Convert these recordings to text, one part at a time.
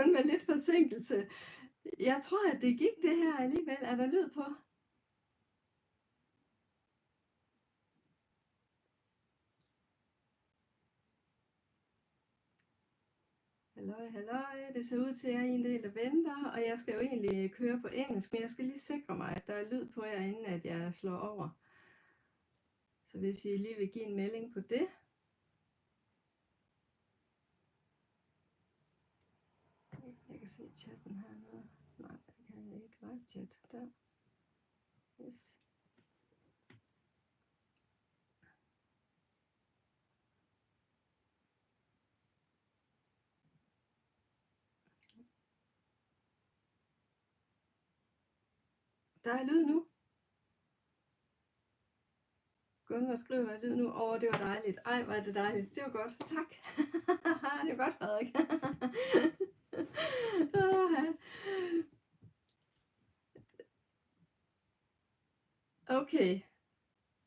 kun med lidt forsinkelse. Jeg tror, at det gik det her alligevel. Er der lyd på? Halløj. Det ser ud til, at jeg er en del, der venter, og jeg skal jo egentlig køre på engelsk, men jeg skal lige sikre mig, at der er lyd på jer, inden at jeg slår over. Så hvis I lige vil give en melding på det. Jeg kan se chatten hernede. Nej, det kan jeg ikke. Live chat der. Yes. Der er lyd nu. Gunvar skriver, der er lyd nu. Det var dejligt. Ej, hvor er det dejligt. Det var godt. Tak. Det var godt, Frederik. Okay.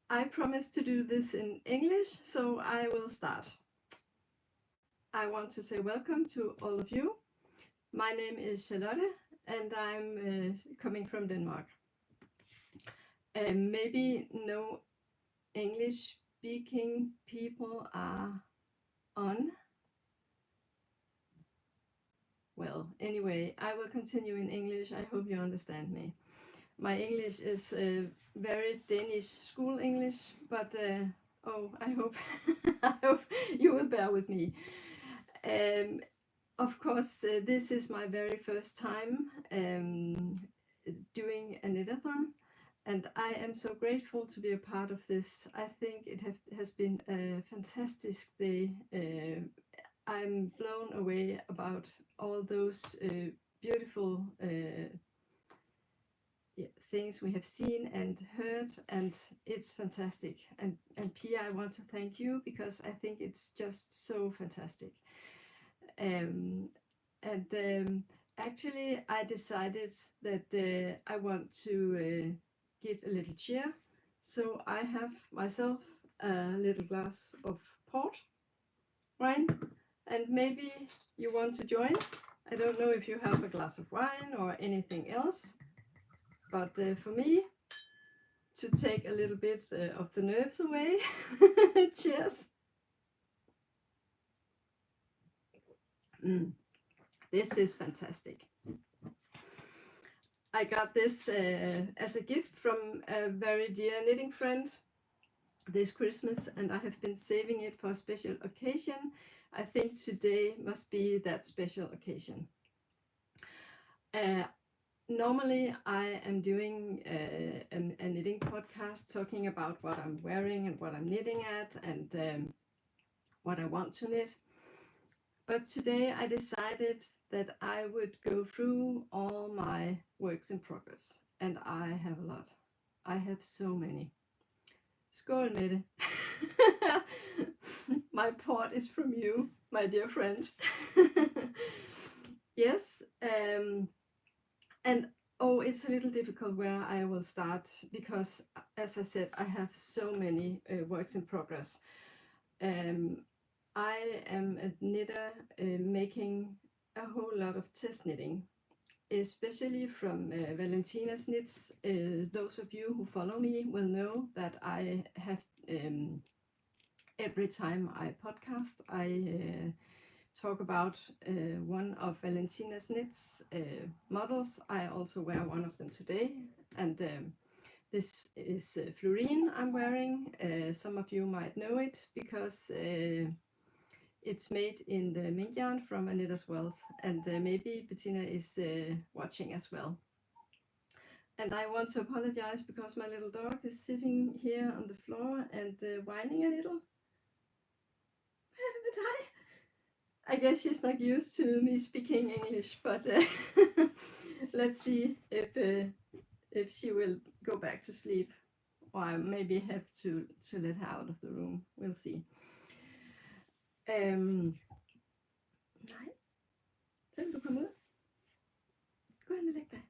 I promise to do this in English, so I will start. I want to say welcome to all of you. My name is Charlotte, and I'm coming from Denmark. Maybe no English-speaking people are on. Well, anyway, I will continue in English. I hope you understand me. My English is very Danish school English, but I hope I hope you will bear with me. Of course, this is my very first time doing a knitathon, and I am so grateful to be a part of this. I think it has been a fantastic day. I'm blown away about all those beautiful things we have seen and heard, and it's fantastic. And Pia, I want to thank you, because I think it's just so fantastic. Actually, I decided that I want to give a little cheer, so I have myself a little glass of port wine, and maybe you want to join. I don't know if you have a glass of wine or anything else, but for me, to take a little bit of the nerves away, cheers. This is fantastic. I got this as a gift from a very dear knitting friend this Christmas, and I have been saving it for a special occasion. I think today must be that special occasion. Normally I am doing a knitting podcast talking about what I'm wearing and what I'm knitting at, and what I want to knit. But today I decided that I would go through all my works in progress, and I have a lot. I have so many. Skål med det. My port is from you, my dear friend. Yes, and it's a little difficult where I will start, because, as I said, I have so many works in progress. I am a knitter making a whole lot of test knitting, especially from Valentina's knits. Those of you who follow me will know that I have, every time I podcast, I talk about one of Valentina's knits models. I also wear one of them today, and this is Florine I'm wearing. Some of you might know it, because it's made in the mink yarn from A Knitter's Wealth, and maybe Bettina is watching as well. And I want to apologize, because my little dog is sitting here on the floor and whining a little. I guess she's not used to me speaking English, but let's see if she will go back to sleep, or I maybe have to let her out of the room. We'll see. Nej, vil du komme ud? Gå hen og læg dig.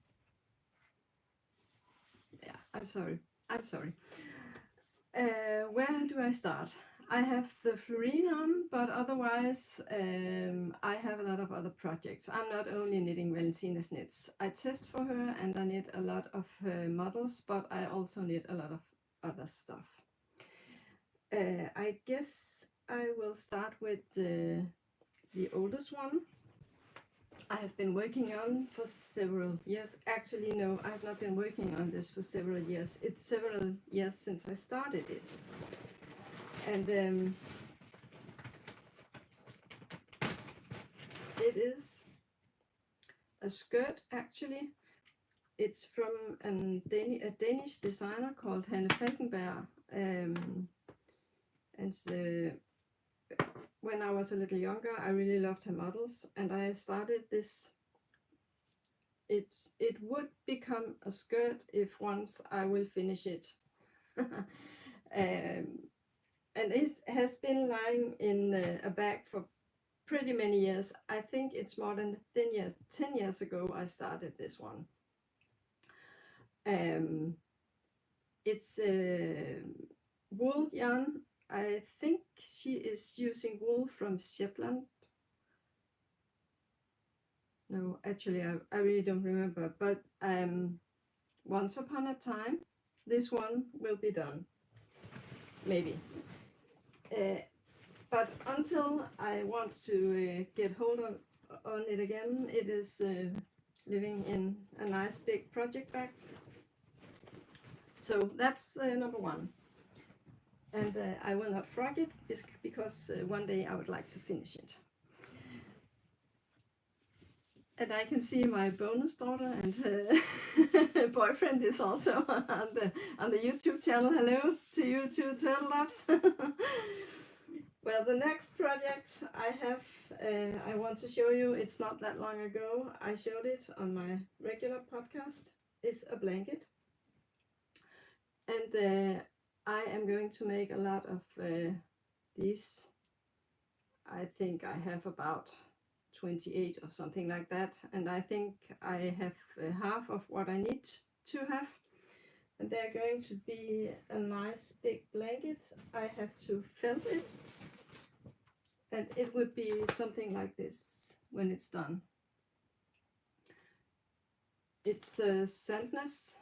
Yeah, I'm sorry. Where do I start? I have the fluorine on, but otherwise I have a lot of other projects. I'm not only knitting Valentina's knits. I test for her and I knit a lot of her models, but I also knit a lot of other stuff. I guess I will start with the oldest one I have been working on for several years. Actually, no, I have not been working on this for several years. It's several years since I started it. And it is a skirt, actually. It's from a Danish designer called Hanne Falkenberg. And when I was a little younger, I really loved her models, and I started this. It would become a skirt if once I will finish it. And it has been lying in a bag for pretty many years. I think it's more than 10 years ago I started this one. It's wool yarn. I think she is using wool from Shetland. No, actually I really don't remember, but once upon a time this one will be done, maybe. But until I want to get hold on it again, it is living in a nice big project bag. So that's number one. And I will not frog it because one day I would like to finish it. And I can see my bonus daughter and her boyfriend is also on the YouTube channel. Hello to you two turtle loves. Well, the next project I have, I want to show you, it's not that long ago, I showed it on my regular podcast, is a blanket. And I am going to make a lot of these. I think I have about 28 or something like that, and I think I have half of what I need to have. And they're going to be a nice big blanket. I have to felt it, and it would be something like this when it's done. It's a Sandnes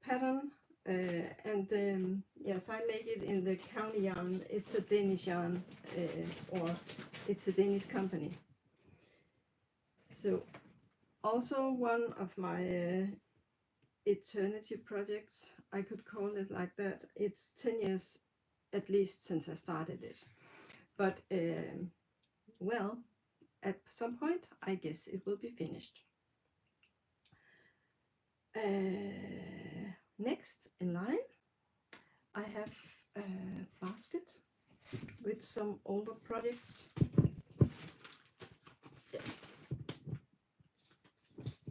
pattern, and yes, I make it in the County yarn. It's a Danish yarn, or it's a Danish company. So also one of my eternity projects, I could call it like that. It's 10 years at least since I started it, but well, at some point I guess it will be finished. Next in line I have a basket with some older projects.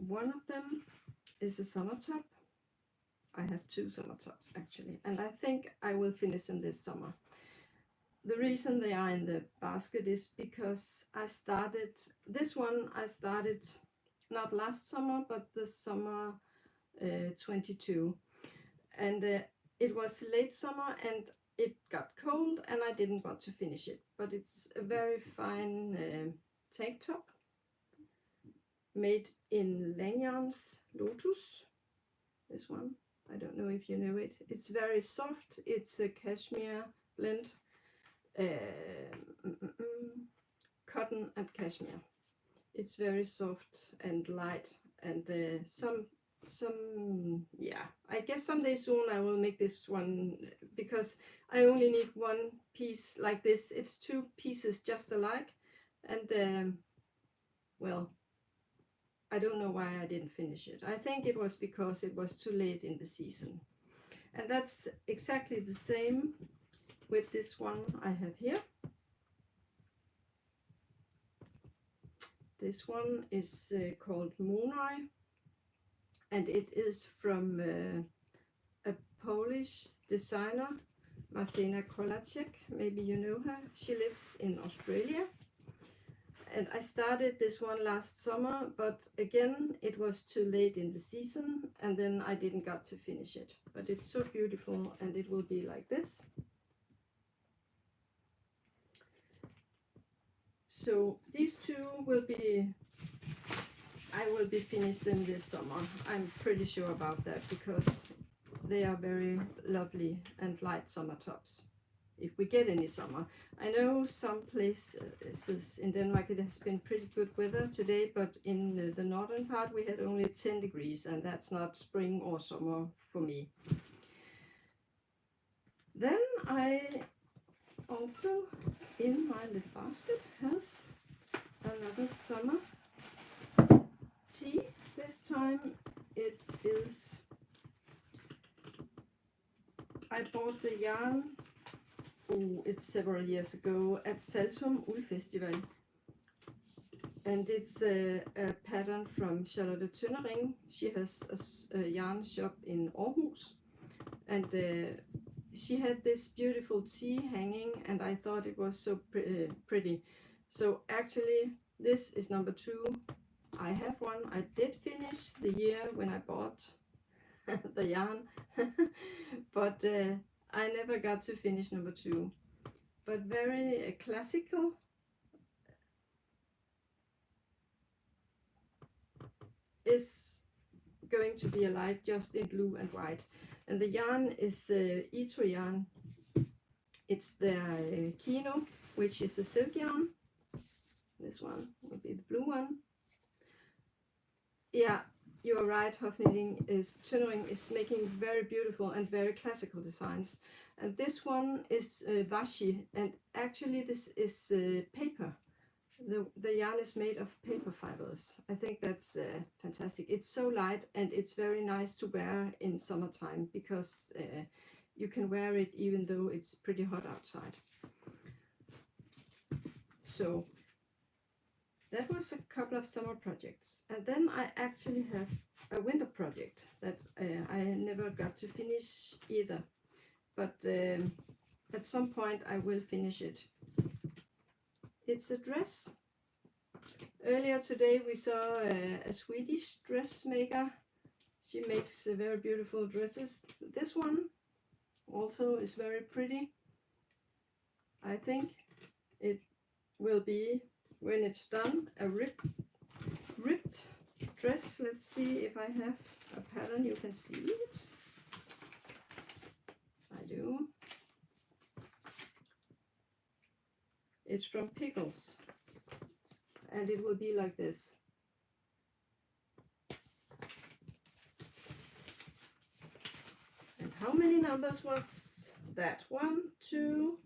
One of them is a summer top. I have two summer tops actually, and I think I will finish them this summer. The reason they are in the basket is because I started this one. I started not last summer, but the summer 22, and it was late summer and it got cold and I didn't want to finish it. But it's a very fine tank top made in Langyarn's Lotus. This one, I don't know if you know it. It's very soft. It's a cashmere blend, cotton and cashmere. It's very soft and light, and yeah, I guess someday soon I will make this one, because I only need one piece like this. It's two pieces just alike, and well, I don't know why I didn't finish it. I think it was because it was too late in the season. And that's exactly the same with this one I have here. This one is called Monoi, and it is from a Polish designer, Marcina Kolacek. Maybe you know her. She lives in Australia. And I started this one last summer, but again, it was too late in the season, and then I didn't get to finish it. But it's so beautiful, and it will be like this. So these two will be, I will be finished them this summer. I'm pretty sure about that because they are very lovely and light summer tops. If we get any summer. I know some places in Denmark it has been pretty good weather today, but in the northern part we had only 10 degrees and that's not spring or summer for me. Then I also, in my little basket, has another summer tea. This time it is, I bought the yarn, it's several years ago at Saltum Wool Festival, and it's a pattern from Charlotte.Trillemor. She has a yarn shop in Aarhus, and she had this beautiful tea hanging, and I thought it was so pretty. So actually this is number 2. I have one. I did finish the year when I bought the yarn, but I never got to finish number 2. But very classical. Is going to be a light just in blue and white. And the yarn is Ito yarn. It's the Kino, which is a silk yarn. This one will be the blue one. Yeah, you are right, Trillemor is making very beautiful and very classical designs. And this one is washi, and actually this is paper. The yarn is made of paper fibers. I think that's fantastic. It's so light and it's very nice to wear in summertime because you can wear it even though it's pretty hot outside. So that was a couple of summer projects. And then I actually have a winter project that I never got to finish either. But at some point I will finish it. It's a dress. Earlier today we saw a Swedish dressmaker. She makes very beautiful dresses. This one also is very pretty. I think it will be, when it's done, a ripped dress. Let's see if I have a pattern. You can see it. I do. It's from Pickles, and it will be like this. And how many numbers was that? 1, 2,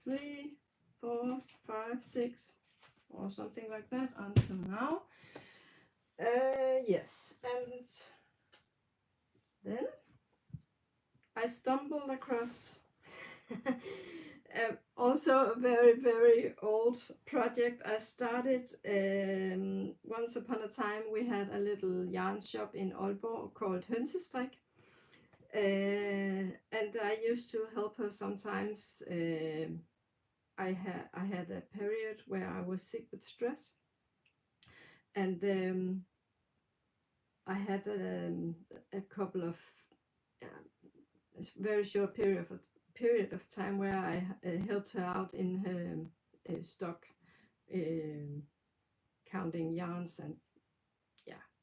3, 4, 5, 6, or something like that until now. Yes, and then I stumbled across also a very, very old project I started. Once upon a time we had a little yarn shop in Aalborg called Strik. And I used to help her sometimes. I had a period where I was sick with stress, and I had a couple of a very short period of time where I helped her out in her stock, counting yarns and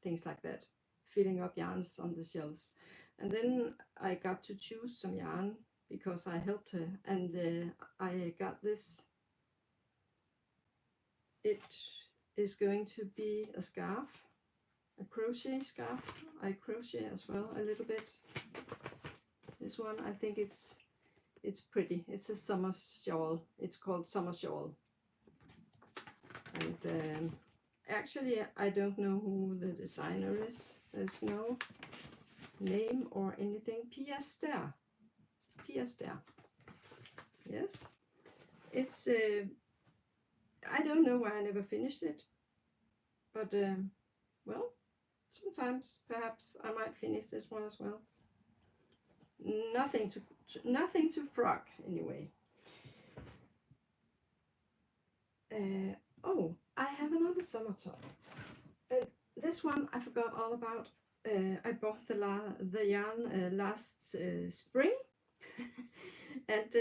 things like that, filling up yarns on the shelves. And then I got to choose some yarn because I helped her, and I got this. It is going to be a scarf, a crochet scarf. I crochet as well a little bit. This one, I think it's pretty. It's a summer shawl. It's called summer shawl. And actually I don't know who the designer is. There's no name or anything. Pia Stær. Yes, it's I don't know why I never finished it, but well, sometimes perhaps I might finish this one as well. Nothing to frock anyway. Oh, I have another summer top, and this one I forgot all about. I bought the yarn last spring. And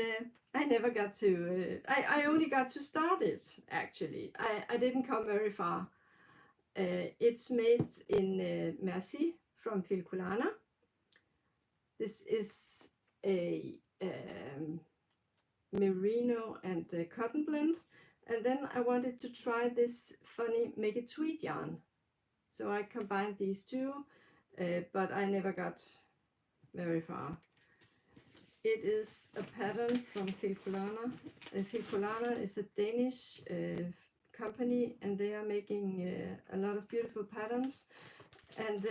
I never got to, I only got to start it actually. I didn't come very far. It's made in Merci from Filcolana. This is a merino and cotton blend. And then I wanted to try this funny make it tweed yarn. So I combined these two, but I never got very far. It is a pattern from Filcolana. Filcolana is a Danish company, and they are making a lot of beautiful patterns. And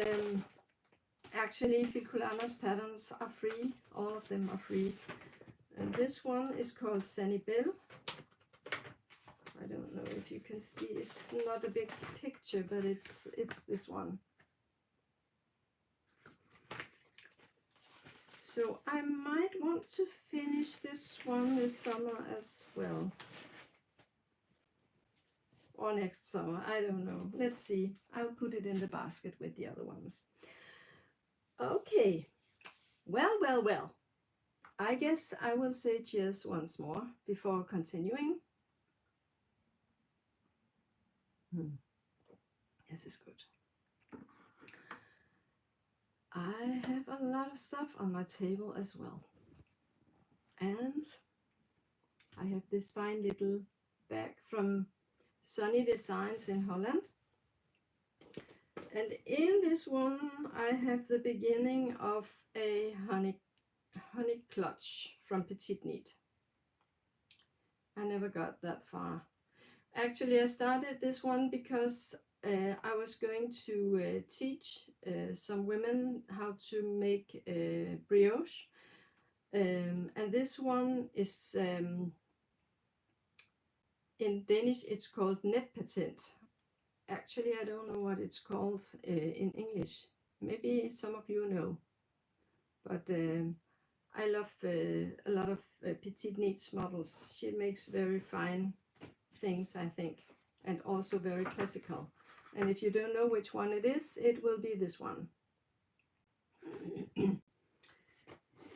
actually, Filcolana's patterns are free. All of them are free. And this one is called Sunny Bell. I don't know if you can see. It's not a big picture, but it's this one. So I might want to finish this one this summer as well. Or next summer, I don't know. Let's see. I'll put it in the basket with the other ones. Okay. Well. I guess I will say cheers once more before continuing. This is good. I have a lot of stuff on my table as well. And I have this fine little bag from Sunny Designs in Holland. And in this one I have the beginning of a honey clutch from Petite Knit. I never got that far. Actually, I started this one because I was going to teach some women how to make brioche. And this one is, in Danish, it's called netpatent. Actually, I don't know what it's called in English. Maybe some of you know. But I love a lot of Petite Knit's models. She makes very fine things, I think, and also very classical. And if you don't know which one it will be this one.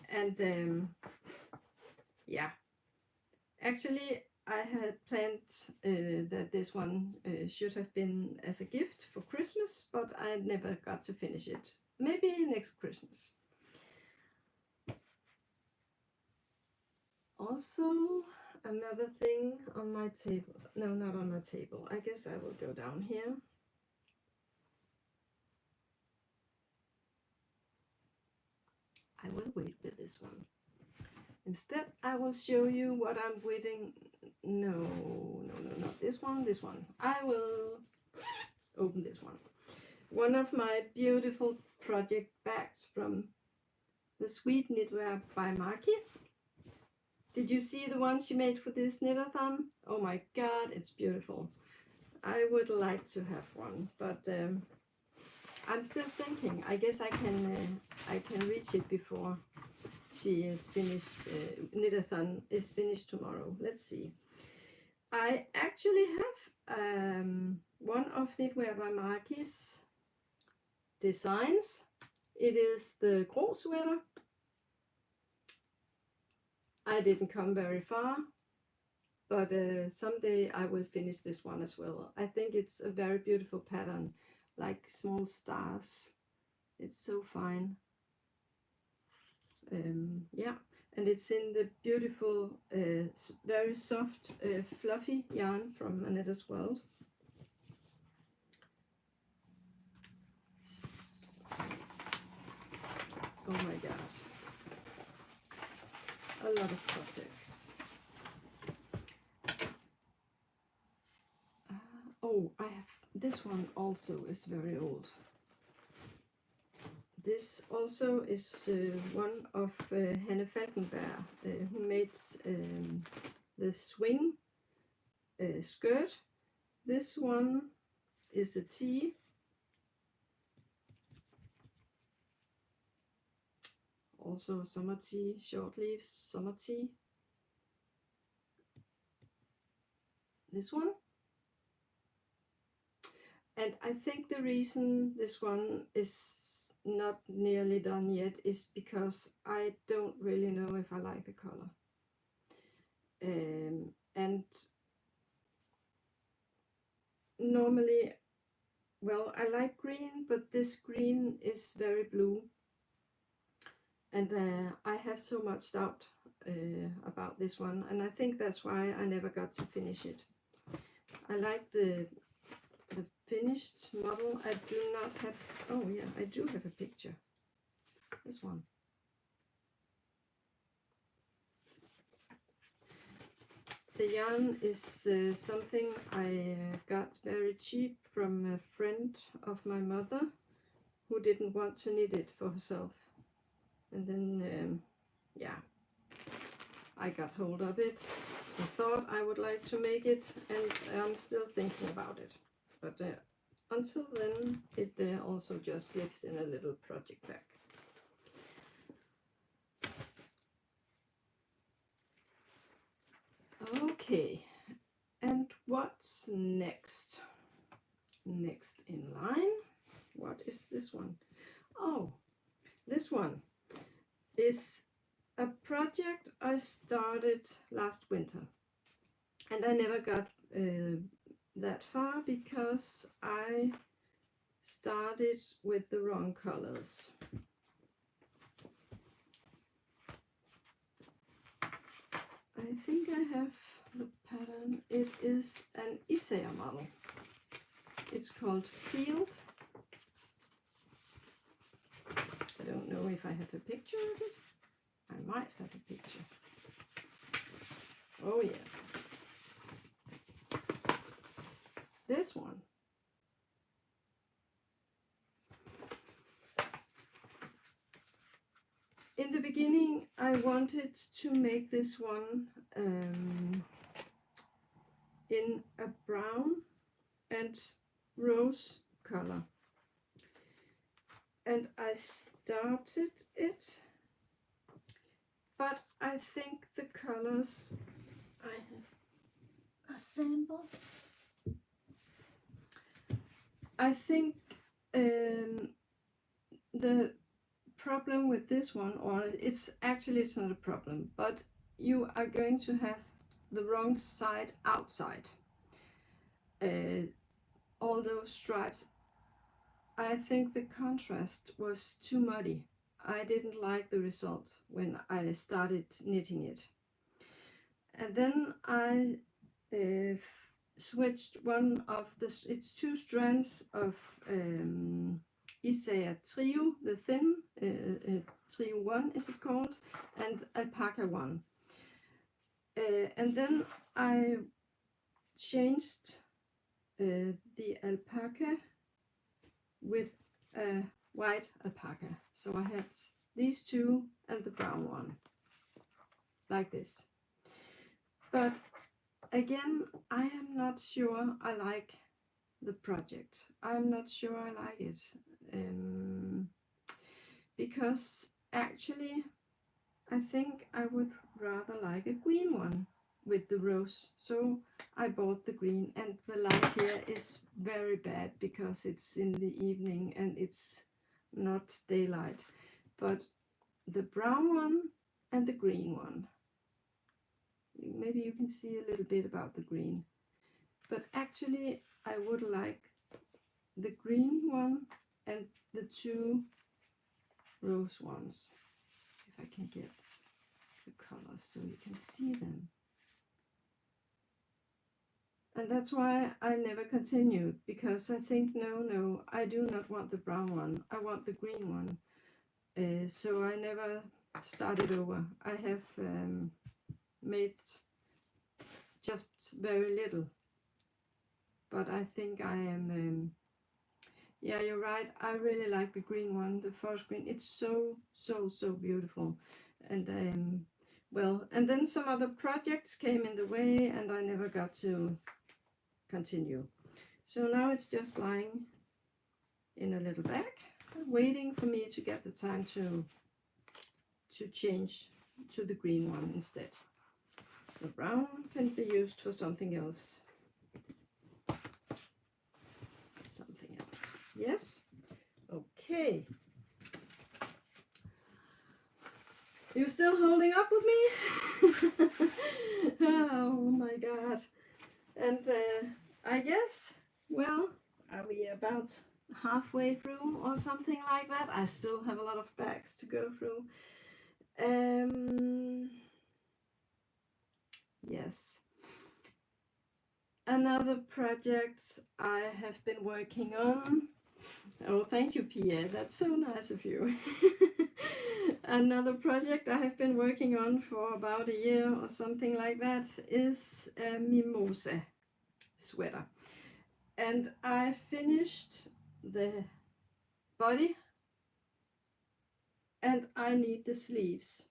And yeah, actually I had planned that this one should have been as a gift for Christmas, but I never got to finish it. Maybe next Christmas. Also, another thing on my table. No, not on my table. I guess I will go down here. I will wait with this one. Instead, I will show you what I'm waiting. No, not this one, this one. I will open this one. One of my beautiful project bags from the Sweet Knitwear by Maki. Did you see the one she made for this knitathon? Oh my god, it's beautiful. I would like to have one, but I'm still thinking. I guess I can reach it before she is finished. Knitathon is finished tomorrow. Let's see. I actually have one of Knitwear by Maki's designs. It is the Gro sweater. I didn't come very far, but someday I will finish this one as well. I think it's a very beautiful pattern, like small stars. It's so fine. Yeah, and it's in the beautiful, very soft, fluffy yarn from Annetta's World. Oh my god. A lot of projects. Oh, I have this one also is very old. This also is one of Hanne Falkenberg, who made the swing skirt. This one is a tee. Also summer tee, short sleeves, summer tee. This one. And I think the reason this one is not nearly done yet is because I don't really know if I like the color. And normally, well, I like green, but this green is very blue, and I have so much doubt about this one, and I think that's why I never got to finish it. I like the finished model. I do not have, oh yeah, I do have a picture. This one. The yarn is something I got very cheap from a friend of my mother who didn't want to knit it for herself. And then, yeah, I got hold of it. I thought I would like to make it, and I'm still thinking about it. But until then, it also just lives in a little project bag. Okay, and what's next? Next in line, what is this one? Oh, this one is a project I started last winter, and I never got that far because I started with the wrong colors. I think I have the pattern. It is an Isaiah model. It's called Field. I don't know if I have a picture of it. I might have a picture. Oh yeah. This one. In the beginning, I wanted to make this one in a brown and rose color. And I started it, but I think the colors, I have a sample. I think the problem with this one, or it's not a problem, but you are going to have the wrong side outside. All those stripes, I think the contrast was too muddy. I didn't like the result when I started knitting it. And then I switched one of the, it's 2 strands of Isaiah Trio, the thin, Trio 1 is it called, and Alpaca 1. And then I changed the alpaca with a white alpaca. So I had these 2 and the brown one, like this. But again, I am not sure I like the project. I'm not sure I like it. Because actually, I think I would rather like a green one with the rose. So I bought the green, and the light here is very bad because it's in the evening and it's not daylight. But the brown one and the green one, maybe you can see a little bit about the green, but actually I would like the green one and the 2 rose ones, if I can get the colors so you can see them. And that's why I never continued, because I think no, I do not want the brown one, I want the green one. So I never started over. I have made just very little, but I think I am, yeah, you're right, I really like the green one, the forest green. It's so beautiful. And well, and then some other projects came in the way and I never got to continue. So now it's just lying in a little bag, waiting for me to get the time to change to the green one instead. The brown can be used for something else. Something else. Yes? Okay. You still holding up with me? Oh my god. And I guess, well, are we about halfway through or something like that? I still have a lot of bags to go through. Yes. Another project I have been working on. Oh, thank you, Pia. That's so nice of you. Another project I have been working on for about a year or something like that is a Mimosa sweater. And I finished the body and I need the sleeves.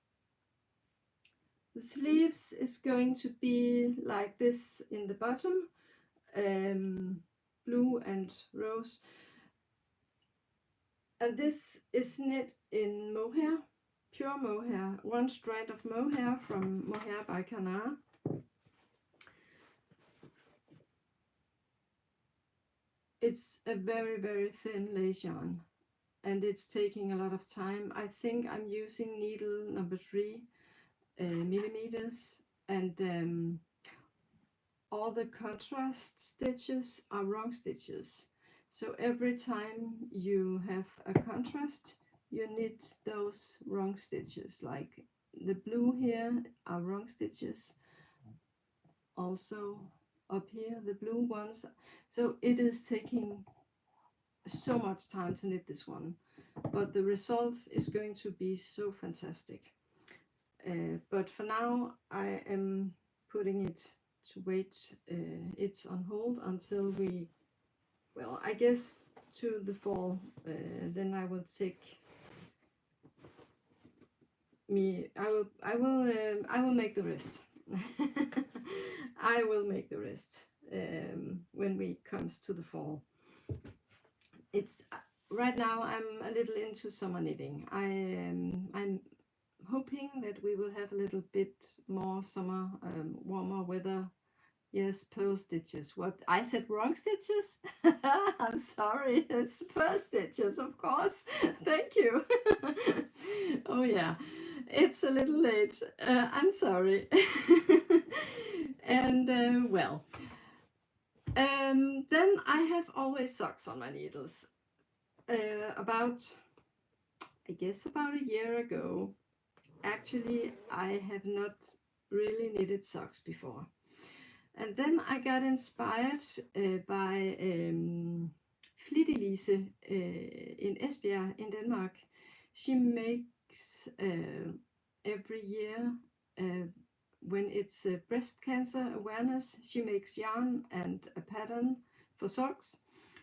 The sleeves is going to be like this in the bottom, blue and rose. And this is knit in mohair, pure mohair, one strand of mohair from Mohair by Canard. It's a very, very thin lace yarn and it's taking a lot of time. I think I'm using needle number 3 millimeters, and all the contrast stitches are wrong stitches. So every time you have a contrast, you knit those wrong stitches. Like the blue here are wrong stitches. Also up here, the blue ones. So it is taking so much time to knit this one, but the result is going to be so fantastic. But for now, I am putting it to wait. It's on hold until we, well, I guess to the fall. Then I will take me. I will make the rest. I will make the rest when we comes to the fall. It's right now I'm a little into summer knitting. I'm hoping that we will have a little bit more summer, warmer weather. Yes, pearl stitches. What I said, wrong stitches? I'm sorry, it's pearl stitches, of course. Thank you. Oh yeah, it's a little late. I'm sorry. And well, then I have always socks on my needles. I guess about a year ago, actually I have not really knitted socks before. And then I got inspired by Flittilise in Esbjerg in Denmark. She makes every year when it's breast cancer awareness, she makes yarn and a pattern for socks.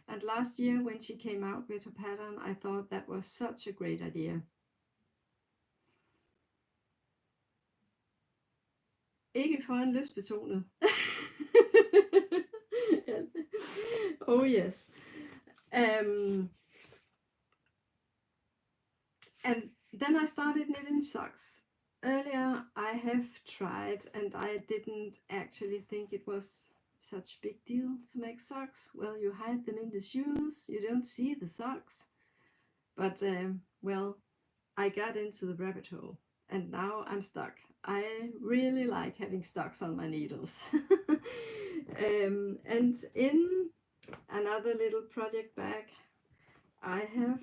And last year when she came out with her pattern, I thought that was such a great idea. Ikke for en lystbetonet. Oh yes. And then I started knitting socks. Earlier I have tried and I didn't actually think it was such a big deal to make socks. Well, you hide them in the shoes, you don't see the socks. But well, I got into the rabbit hole and now I'm stuck. I really like having stocks on my needles. And in another little project bag I have,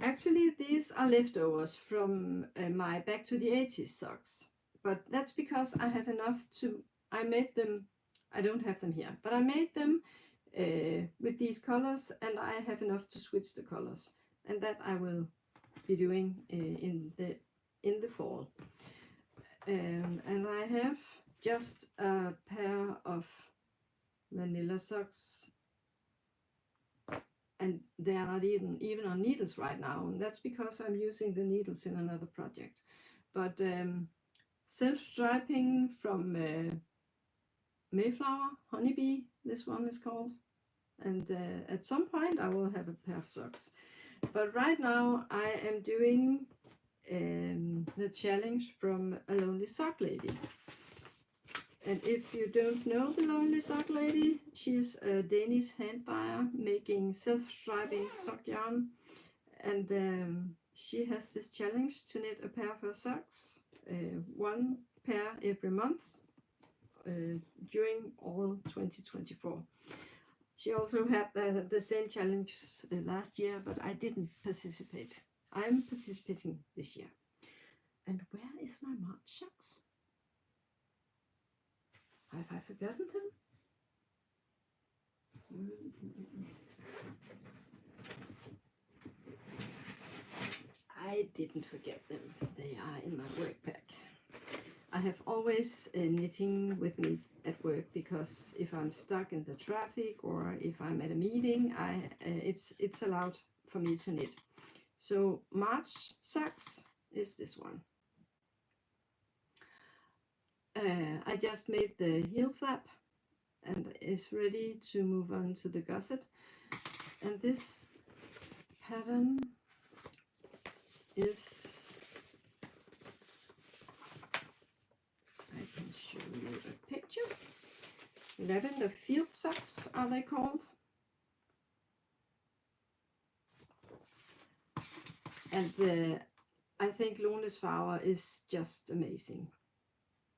actually these are leftovers from my Back to the 80s socks, but that's because I have enough to, I made them, I don't have them here, but I made them with these colors and I have enough to switch the colors, and that I will be doing in the fall. And I have just a pair of vanilla socks, and they are not even on needles right now, and that's because I'm using the needles in another project. But self-striping from Mayflower, Honeybee, this one is called, and at some point I will have a pair of socks. But right now I am doing the challenge from A Lonely Sock Lady. And if you don't know the Lonely Sock Lady, she's a Danish hand dyer making self-striping sock yarn, and she has this challenge to knit a pair of her socks, one pair every month during all 2024. She also had the same challenges last year, but I didn't participate. I'm participating this year. And where is my March socks? Have I forgotten them? I didn't forget them. They are in my work pack. I have always knitting with me at work, because if I'm stuck in the traffic or if I'm at a meeting, it's allowed for me to knit. So March socks is this one. I just made the heel flap and is ready to move on to the gusset. And this pattern is, I can show you a picture. Lavender field socks are they called. And I think Lones Farver is just amazing.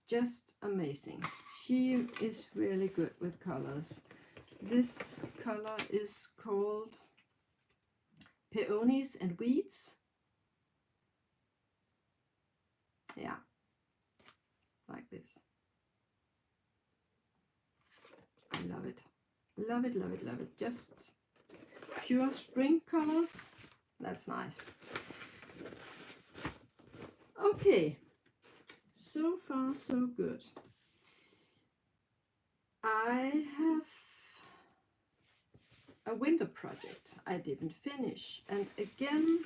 Just amazing. She is really good with colors. This color is called Peonies and Weeds. Yeah, like this. I love it. Love it, love it, love it. Just pure spring colors. That's nice. Okay, so far so good. I have a winter project I didn't finish, and again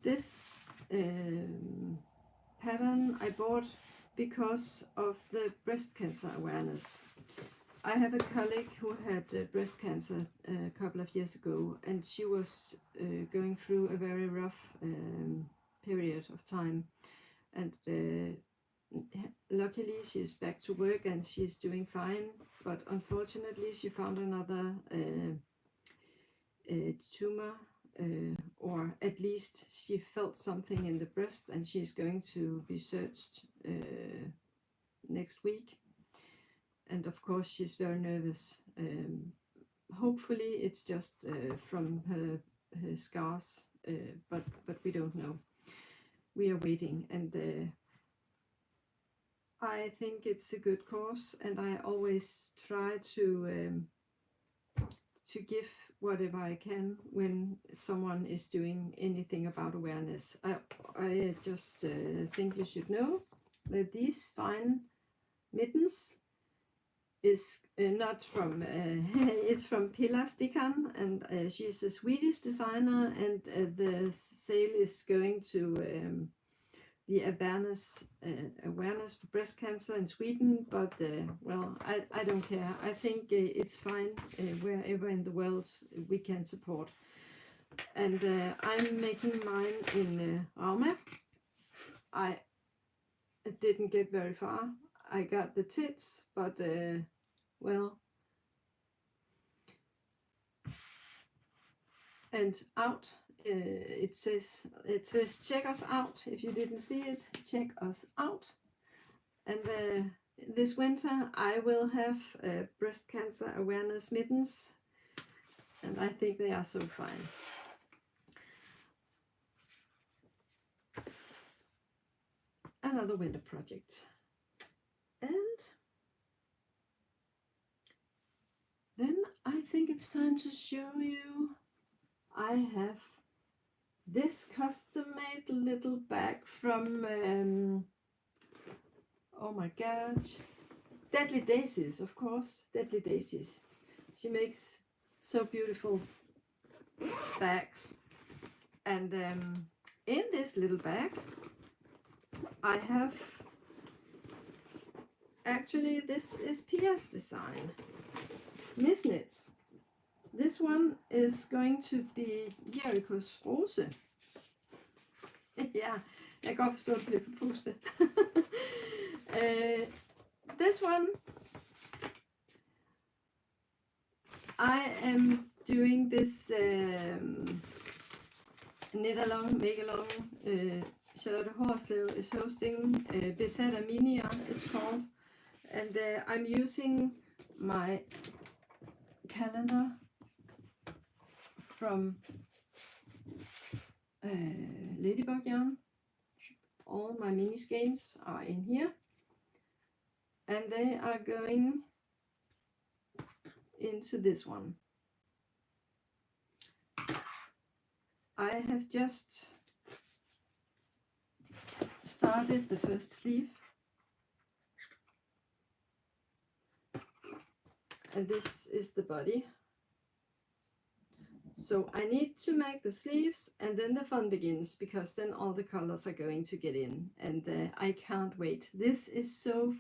this pattern I bought because of the breast cancer awareness. I have a colleague who had breast cancer a couple of years ago, and she was going through a very rough period of time, and luckily she's back to work and she's doing fine, but unfortunately she found another tumor, or at least she felt something in the breast, and she's going to be searched next week. And of course she's very nervous. Hopefully it's just from her scars, but we don't know. We are waiting, and I think it's a good cause, and I always try to give whatever I can when someone is doing anything about awareness. I just think you should know that these fine mittens is not from it's from Pilla Stickan, and she's a Swedish designer, and the sale is going to the awareness for breast cancer in Sweden, but well, I don't care. I think it's fine wherever in the world we can support. And I'm making mine in Rauma. I didn't get very far. I got the tits, but well, and out. It says check us out. If you didn't see it, check us out. And this winter I will have breast cancer awareness mittens, and I think they are so fine. Another winter project. And then I think it's time to show you. I have this custom-made little bag from, oh my gosh, Deadly Daisies, of course, Deadly Daisies. She makes so beautiful bags. And in this little bag, I have, actually this is Pia's design, Miss Knits. This one is going to be Jerichos Rose. Ja, jeg kan godt forstå, at det bliver forpustet. This one, I am doing this knit along, make along. Charlotte.Trillemor is hosting Besætter Minier, it's called. And I'm using my calendar from Ladybug yarn. All my mini skeins are in here, and they are going into this one. I have just started the first sleeve, and this is the body. So I need to make the sleeves, and then the fun begins, because then all the colors are going to get in, and I can't wait. This is so,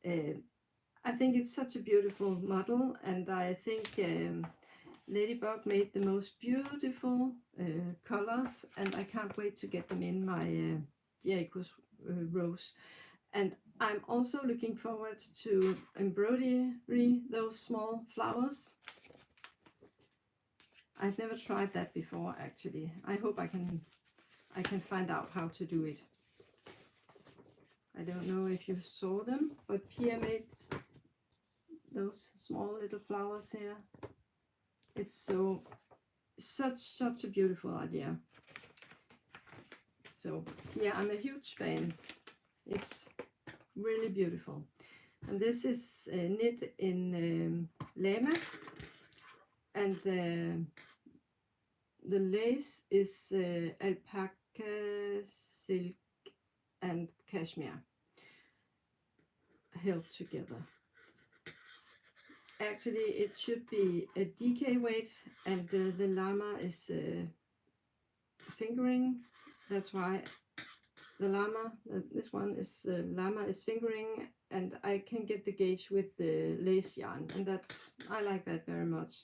I think it's such a beautiful model, and I think Ladybug made the most beautiful colors, and I can't wait to get them in my Jericho's rows. And I'm also looking forward to embroidery those small flowers. I've never tried that before, actually. I hope I can find out how to do it. I don't know if you saw them, but Pia made those small little flowers here. It's such a beautiful idea. So Pia, I'm a huge fan. It's really beautiful. And this is knit in Lama, and the lace is alpaca, silk and cashmere held together. Actually, it should be a DK weight, and the llama is fingering. That's why the llama, this one is llama is fingering, and I can get the gauge with the lace yarn, and I like that very much.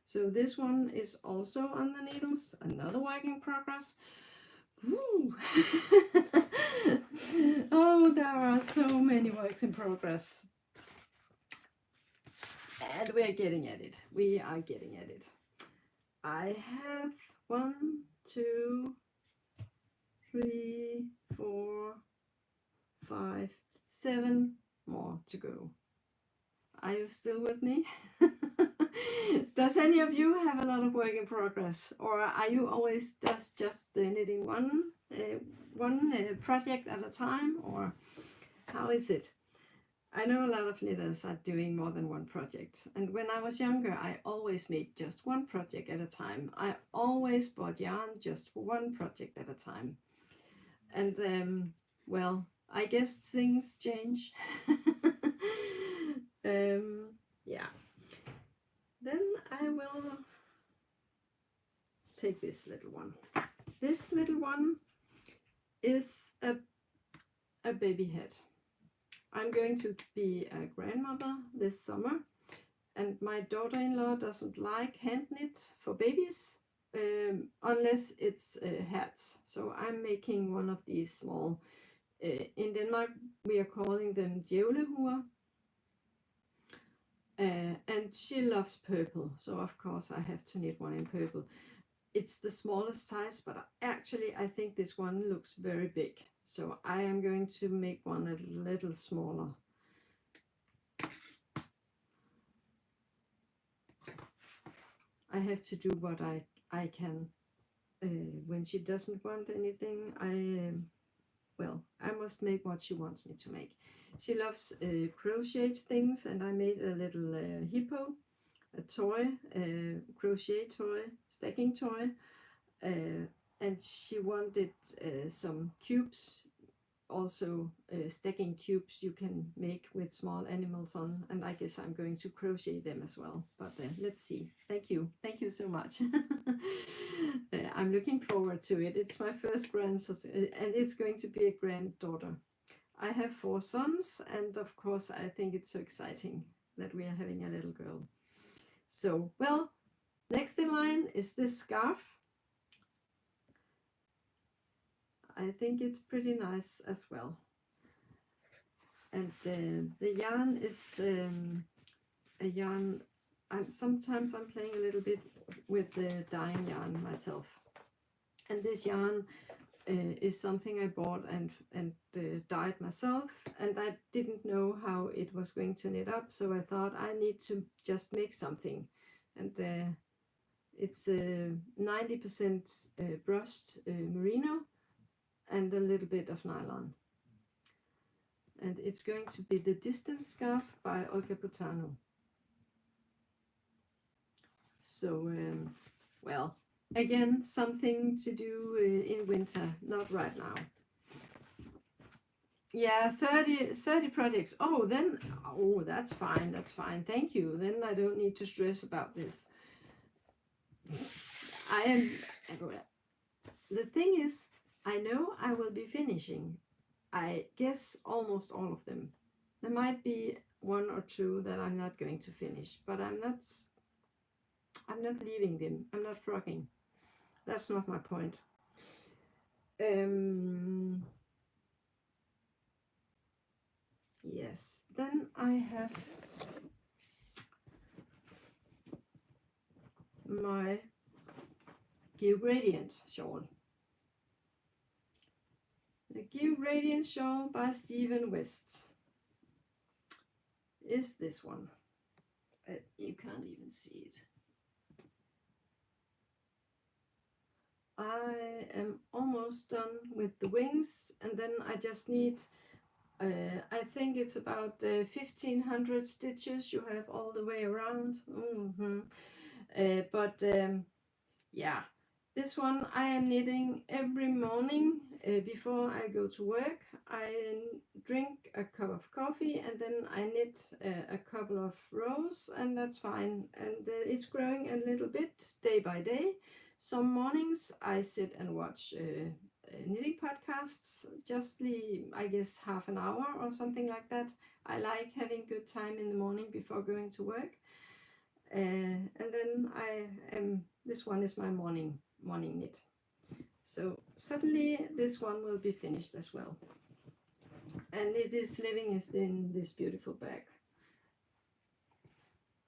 So this one is also on the needles, another work in progress. Woo! Oh, there are so many works in progress. And we are getting at it. We are getting at it. I have 1, 2, 3, 4, 5, 7 more to go. Are you still with me? Does any of you have a lot of work in progress, or are you always just knitting one project at a time, or how is it? I know a lot of knitters are doing more than one project, and when I was younger I always made just one project at a time. I always bought yarn just for one project at a time, and well, I guess things change. Yeah. Then I will take this little one. This little one is a baby head. I'm going to be a grandmother this summer, and my daughter-in-law doesn't like hand knit for babies unless it's hats. So I'm making one of these small, in Denmark we are calling them djævlehuer. And she loves purple, so of course I have to knit one in purple. It's the smallest size, but actually I think this one looks very big, so I am going to make one a little smaller. I have to do what I can. When she doesn't want anything, I must make what she wants me to make. She loves crochet things, and I made a little hippo, a toy, crochet toy, stacking toy, and she wanted some cubes, also stacking cubes you can make with small animals on, and I guess I'm going to crochet them as well, but let's see. Thank you so much. I'm looking forward to it. It's my first grandson, and it's going to be a granddaughter. I have 4 sons, and of course I think it's so exciting that we are having a little girl. So, well, next in line is this scarf. I think it's pretty nice as well. And the yarn is a yarn. Sometimes I'm playing a little bit with the dyeing yarn myself. And this yarn is something I bought and dyed myself, and I didn't know how it was going to knit up, so I thought I need to just make something. And it's 90% brushed merino and a little bit of nylon. And it's going to be the Distance Scarf by Olga Butano. So, well, again, something to do in winter, not right now. Yeah, 30 projects. Oh, then, oh, that's fine, that's fine. Thank you. Then I don't need to stress about this. The thing is, I know I will be finishing, I guess, almost all of them. There might be one or two that I'm not going to finish, but I'm not leaving them. I'm not frocking. That's not my point. Yes, then I have my Give Radiant shawl. The Give Radiant shawl by Stephen West is this one. You can't even see it. I am almost done with the wings, and then I just need, I think it's about 1500 stitches you have all the way around. Yeah, this one I am knitting every morning before I go to work. I drink a cup of coffee and then I knit a couple of rows, and that's fine. And it's growing a little bit day by day. Some mornings I sit and watch knitting podcasts, I guess half an hour or something like that. I like having good time in the morning before going to work. And then this one is my morning knit. So suddenly this one will be finished as well. And it is living in this beautiful bag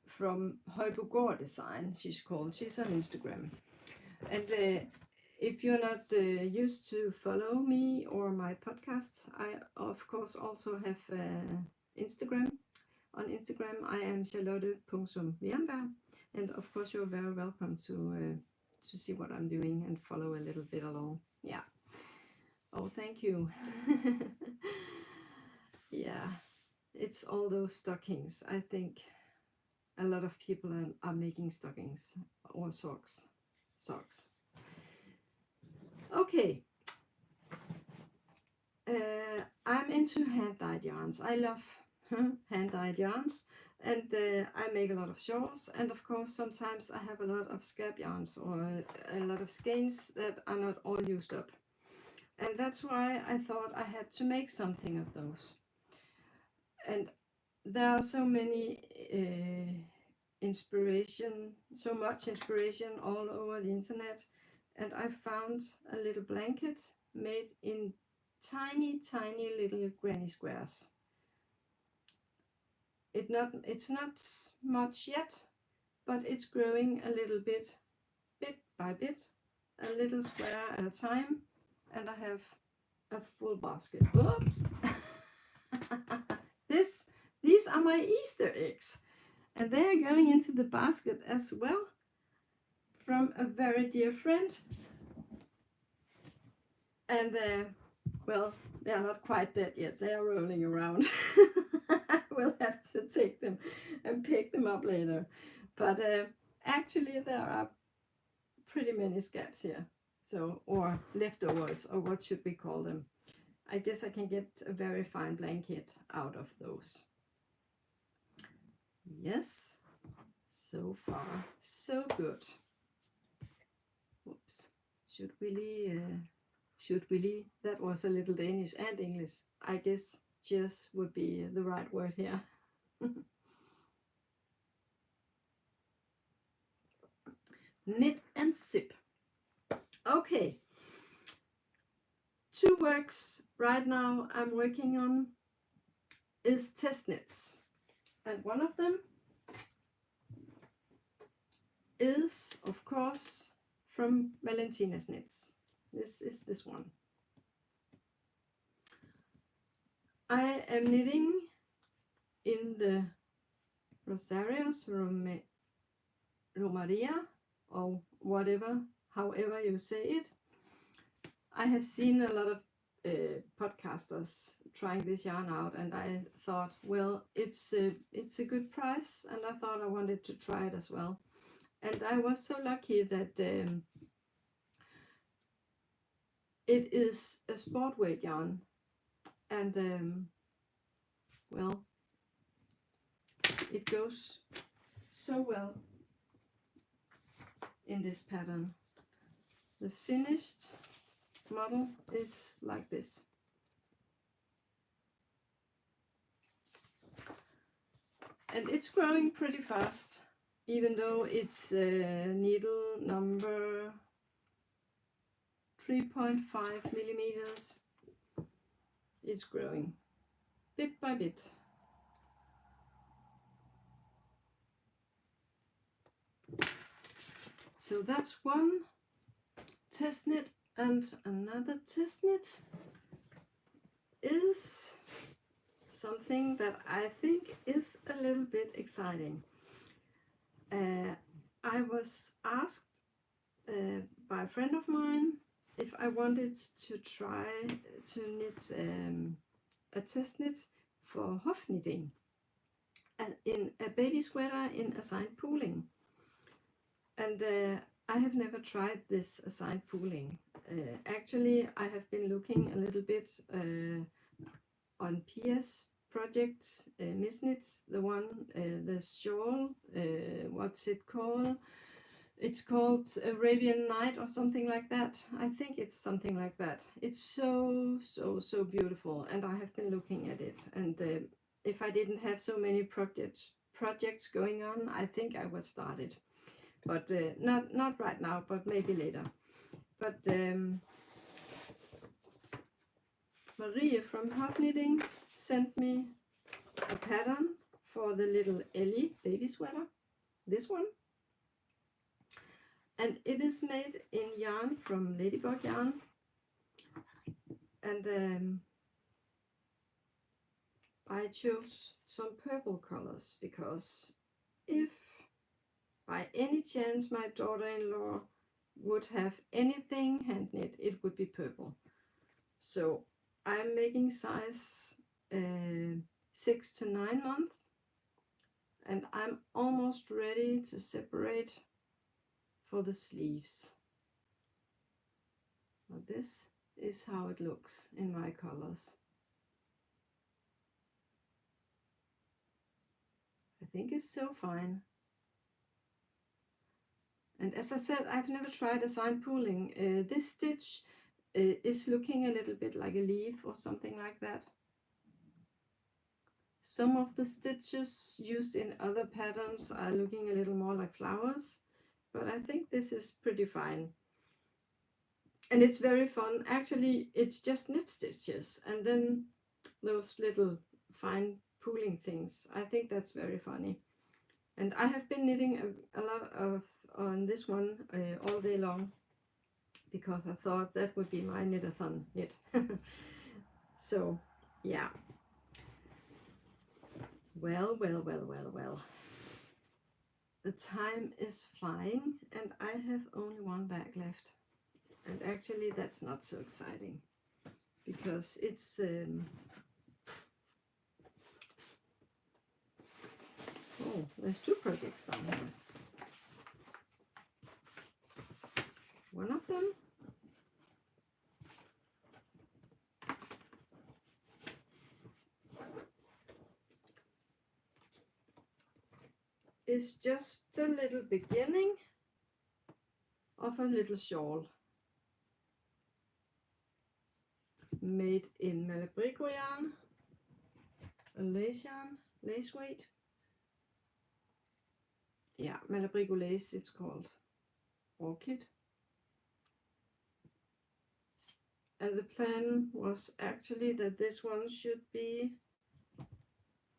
from Højbogård Design, she's called. She's on Instagram. And if you're not used to follow me or my podcasts, I of course also have Instagram. On Instagram I am Charlotte.Trillemor, and of course you're very welcome to see what I'm doing and follow a little bit along. Yeah. Oh, thank you. Yeah, it's all those stockings. I think a lot of people are making stockings or socks. Okay. I'm into hand-dyed yarns. I love hand-dyed yarns, and I make a lot of shawls, and of course sometimes I have a lot of scrap yarns or a lot of skeins that are not all used up, and that's why I thought I had to make something of those. And there are so much inspiration all over the internet, and I found a little blanket made in tiny little granny squares. It's not much yet, but it's growing a little bit by bit, a little square at a time, and I have a full basket. Whoops! These are my Easter eggs, and they are going into the basket as well, from a very dear friend. And well, they are not quite dead yet. They are rolling around. We'll have to take them and pick them up later. But actually there are pretty many scraps here. So, or leftovers, or what should we call them? I guess I can get a very fine blanket out of those. Yes, so far so good. Oops, should we, that was a little Danish and English. I guess cheers would be the right word here. Knit and zip. Okay, 2 works right now I'm working on is test knits, and one of them is of course from Valentina's Knits. This is this one. I am knitting in the Rosarios Romaria, or whatever, however you say it. I have seen a lot of podcasters trying this yarn out, and I thought, well, it's a good price, and I thought I wanted to try it as well. And I was so lucky that it is a sport weight yarn, and well, it goes so well in this pattern. The finished model is like this. And it's growing pretty fast, even though it's needle number 3.5 millimeters. It's growing bit by bit. So that's one test knit, and another test knit is something that I think is a little bit exciting. I was asked by a friend of mine if I wanted to try to knit a test knit for Hof knitting in a baby sweater in assigned pooling. And I have never tried this assigned pooling. Actually, I have been looking a little bit on Pia's project, Miss Knits, the one, the shawl, what's it called? It's called Arabian Night or something like that. I think it's something like that. It's so beautiful, and I have been looking at it. And if I didn't have so many projects going on, I think I would start it. But not right now, but maybe later. But Marie from Hot Knitting sent me a pattern for the little Ellie baby sweater, this one. And it is made in yarn from Ladybug yarn. And I chose some purple colors because if by any chance my daughter-in-law would have anything hand knit, it would be purple. So I'm making size 6 to 9 months, and I'm almost ready to separate for the sleeves. Well, this is how it looks in my colors. I think it's so fine. And as I said, I've never tried assigned pooling. This stitch is looking a little bit like a leaf or something like that. Some of the stitches used in other patterns are looking a little more like flowers, but I think this is pretty fine. And it's very fun. Actually, it's just knit stitches and then those little fine pooling things. I think that's very funny. And I have been knitting a lot of on this one all day long because I thought that would be my knitathon knit. So yeah, well, the time is flying and I have only one bag left, and actually that's not so exciting because it's oh, there's 2 projects on here. One of them is just a little beginning of a little shawl made in Malabrigo yarn, a lace yarn, lace weight. Yeah, Malabrigo lace it's called, Orchid. And the plan was actually that this one should be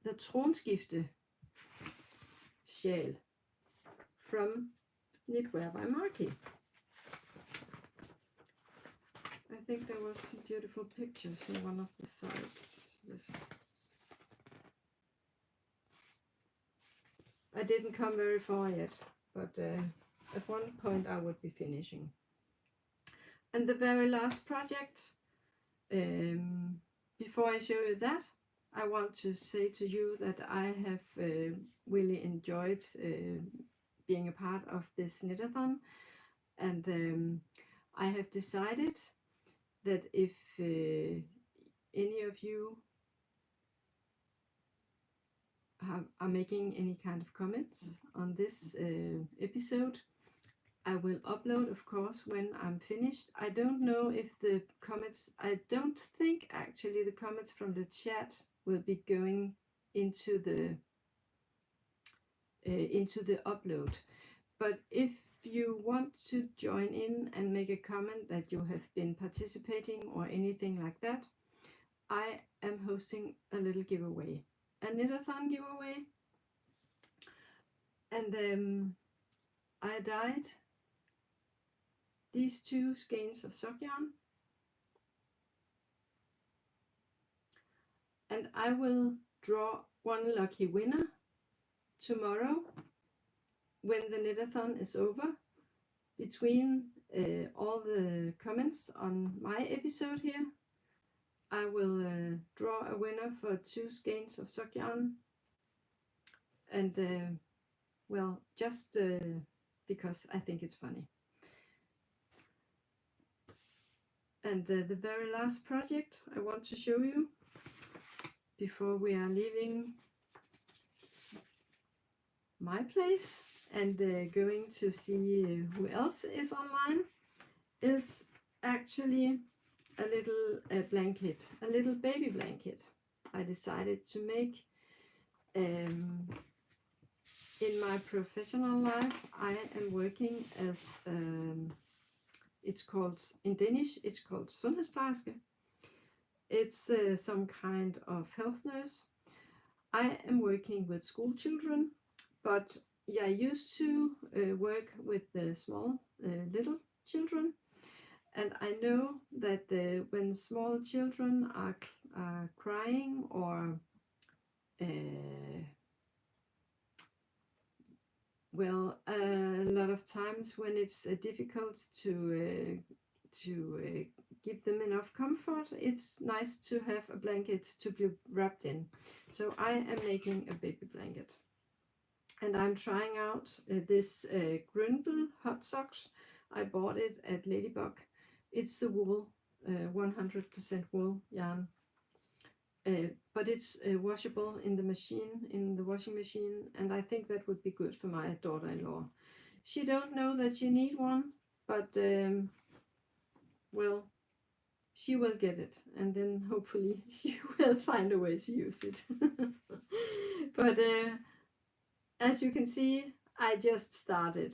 the Tronskifte shawl from Knitwear by Marky. I think there was some beautiful pictures in one of the sides. this. I didn't come very far yet, but at one point I would be finishing. And the very last project, before I show you that, I want to say to you that I have really enjoyed being a part of this knitathon, and I have decided that if any of you are making any kind of comments on this episode, I will upload, of course, when I'm finished. I don't know if the comments, I don't think actually the comments from the chat will be going into the upload. But if you want to join in and make a comment that you have been participating or anything like that, I am hosting a little giveaway, a knitathon giveaway, and I dyed these 2 skeins of sock yarn, and I will draw one lucky winner tomorrow when the knitathon is over. Between all the comments on my episode here, I will draw a winner for 2 skeins of sock yarn, and well, just because I think it's funny. And the very last project I want to show you before we are leaving my place and going to see who else is online is actually a little blanket, a little baby blanket I decided to make. In my professional life, I am working as it's called, in Danish, it's called sundhedsplejerske. It's some kind of health nurse. I am working with school children, but I used to work with the small little children. And I know that when small children are crying or well, a lot of times when it's difficult to give them enough comfort, it's nice to have a blanket to be wrapped in. So I am making a baby blanket, and I'm trying out this Grundle hot socks. I bought it at Ladybug. It's the wool, 100% wool yarn, but it's washable in the machine, in the washing machine, and I think that would be good for my daughter-in-law. She don't know that she need one, but well, she will get it, and then hopefully she will find a way to use it. But as you can see, I just started,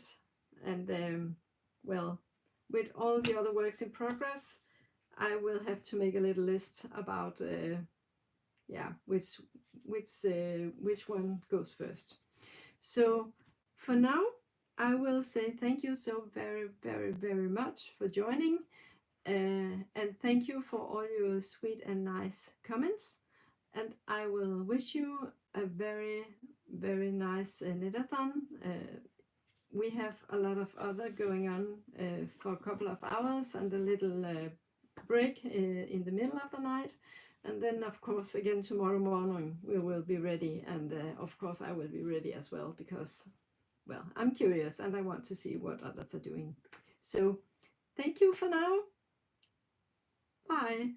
and well, with all the other works in progress, I will have to make a little list about yeah, which one goes first. So for now, I will say thank you so very, very, very much for joining, and thank you for all your sweet and nice comments, and I will wish you a very, very nice knitathon. We have a lot of other going on for a couple of hours and a little break in the middle of the night, and then of course again tomorrow morning we will be ready, and of course I will be ready as well, because well, I'm curious and I want to see what others are doing. So thank you for now. Bye.